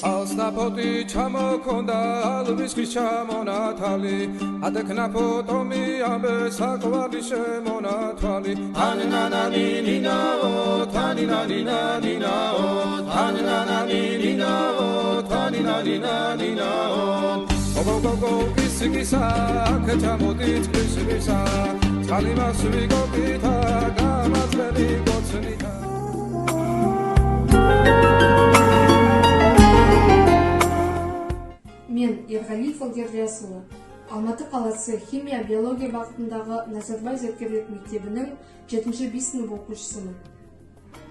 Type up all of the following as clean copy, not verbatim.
Alsnapoti chamokonda alviski chamonatali adeknapotomi ambe sakwali shemonatali tanina nina o tanina nina o tanina nina o tanina nina o go kisigisa kachamoti kisigisa kalima suvigo pita gamazveli gotsunita Мен Ерғалиев Алгердиясұлы, Алматы қаласы химия биология бағытындағы Назарбаев зияткерлік мектебінің 7-б сынып оқушысымын.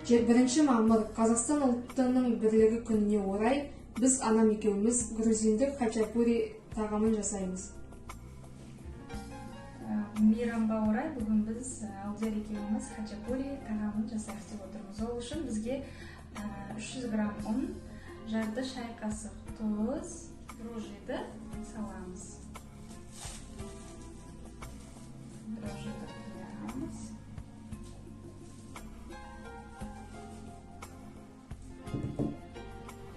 1 мамыр Қазақстан ұлттарының бірлігі күніне орай біз анам екеуміз грузиндік хачапури тағамын жасаймыз. Мейрамға орай бүгін біз Алдияр екеуміз хачапури тағамын жасайық деп отырмыз. Ол үшін бізге 300 грамм ұн, жарты шай қасық тұз, дрожжиді саламыз. Дрожжиді құямыз.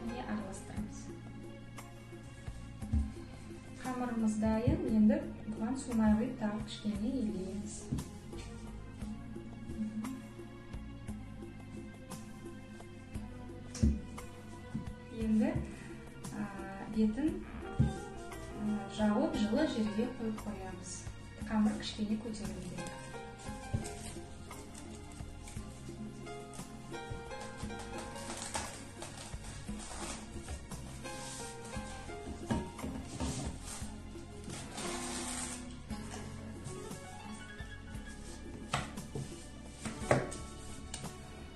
Және араластырамыз. Қамырымыз дайын, енді бұған сумайғы тағы кішкене елейміз. Енді бетін жауып жылы жерге қойып қоямыз. Қамыр кішкене көтерілу керек.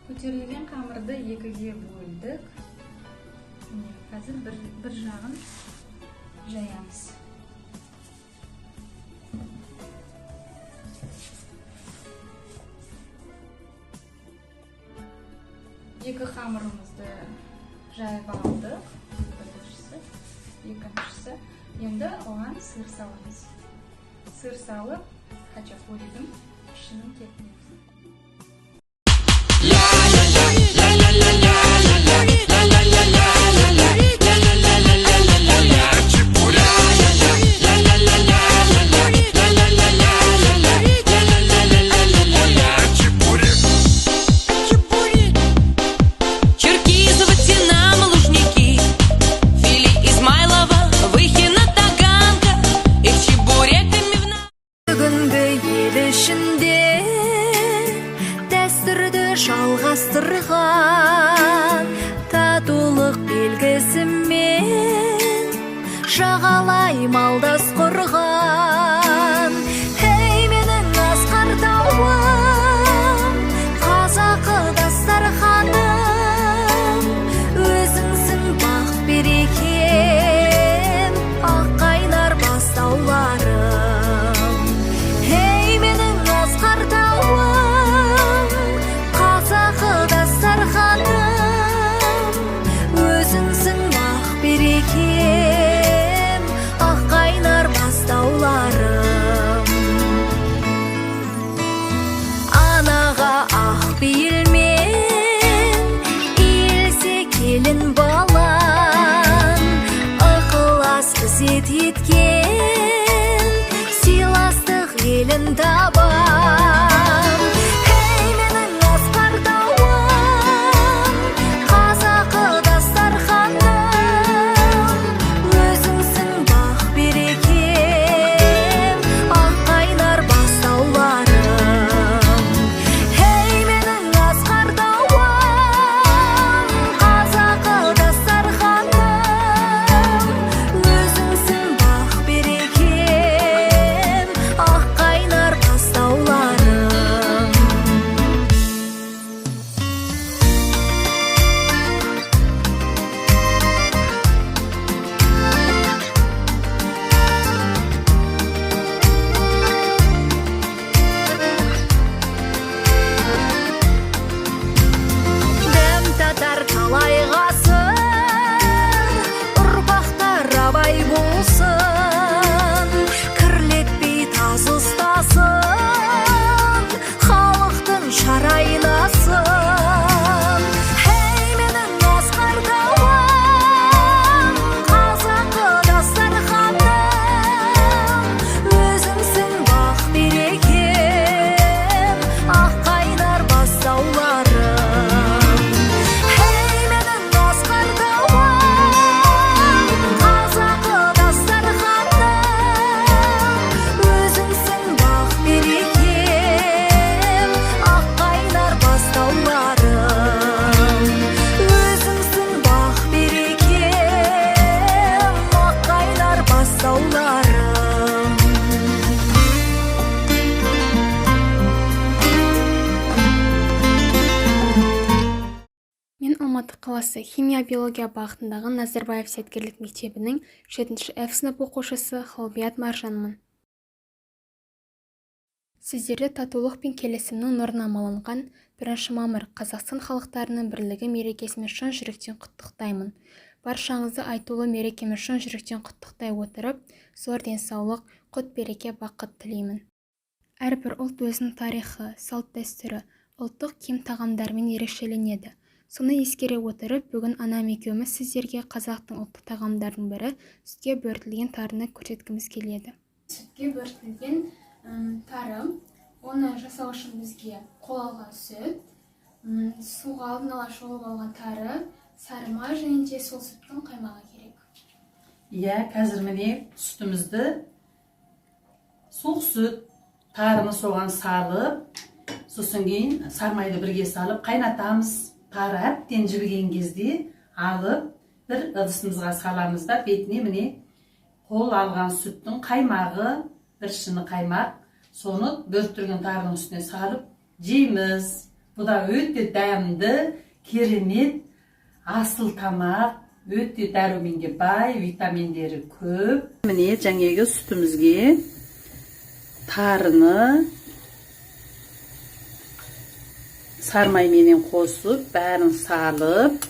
Көтерілген қамырды екіге бөлдік. Қазір бір жағын жаямыз. Екі қамырымызды жайып алдық. Біріншісі, екіншісі. Енді оған сыр саламыз. Сыр салып, хачапуридің ішінің кетінеміз. Жалғастырған татулық белгісімен жағалай малдас құрған. Ей менің асқар тауым, қазақы дастарханым, өзіңсің бақ берекем, ақ қайнар бастауларым. Ей менің асқар тауым, қазақы дастарханым, өзіңсің бақ берекем, ақ қайнар бастауларым. Анаға ақ пейілмен иілсе келін балан, ықылас ізет еткен сыйластық елін табам. Ей менің асқар тауым, қазақы дастарханым, өзіңсің бақ берекем, ақ қайнар бастауларым. Ей менің асқар тауым, қазақы дастарханым, өзіңсің бақ берекем, ақ қайнар бастауларым. Алматы қаласы химия-биология бағытындағы Назарбаев зияткерлік мектебінің 7-ші F сынып оқушысы Халбият Маржанмын. Сіздерді татулық пен келісімнің нұрына малынған 1 мамыр Қазақстан халықтарының бірлігі мерекесімен шын жүректен құттықтаймын. Баршаңызды айтулы мерекемен шын жүректен құттықтай отырып, зор денсаулық, құт береке, бақыт тілеймін. Әрбір ұлт өзінің тарихы, салт-дәстүрі, ұлттық киім тағамдарымен ерекшеленеді. Соны ескере отырып, бүгін анам екеуміз сіздерге қазақтың ұлттық тағамдарының бірі сүтке бөртілген тарыны көрсеткіміз келеді. Сүтке бөртілген тары, оны жасау үшін бізге қол алған сүт, суға алдын ала шолып алған тары, сары май және де сол сүттің қаймағы керек. Иә, қазір міне сүтімізді суық сүт, тарыны соған салып, сосын кейін сармайды бірге салып қайнатамыз. Тары әбден жібіген кезде алып, бір ыдысымызға саламыз да, бетіне міне қол алған сүттің қаймағы, бір шыны қаймақ, соны бөрттірген тарының үстіне салып жейміз. Бұл да өте дәмді, керемет, асыл тамақ, өте дәруменге бай, витаминдері көп. Міне жаңағы сүтімізге тарыны сармайменен қосып, бәрін салып,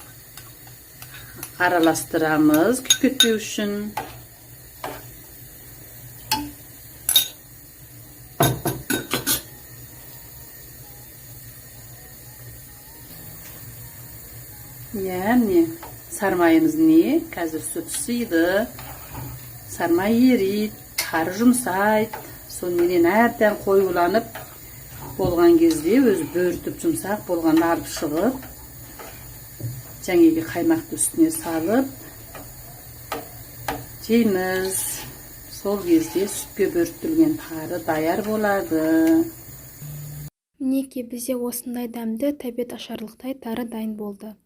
араластырамыз күйіп кетпеу үшін. Яғни сармайымыз не? Қазір сүт сыйды, сармай ерейді, тары жұмсайды. Сонымен әрден қоюланып болған кезде өз бөртіп жұмсақ болғанда алып шығып, жаңағы қаймақты үстіне салып жейміз. Сол кезде сүтке бөртілген тары даяр болады. Мінеки бізде осындай дәмді тәбет ашарлықтай тары дайын болды.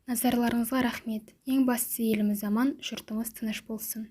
Назарларыңызға рахмет. Ең бастысы еліміз аман, жұртымыз тыныш болсын.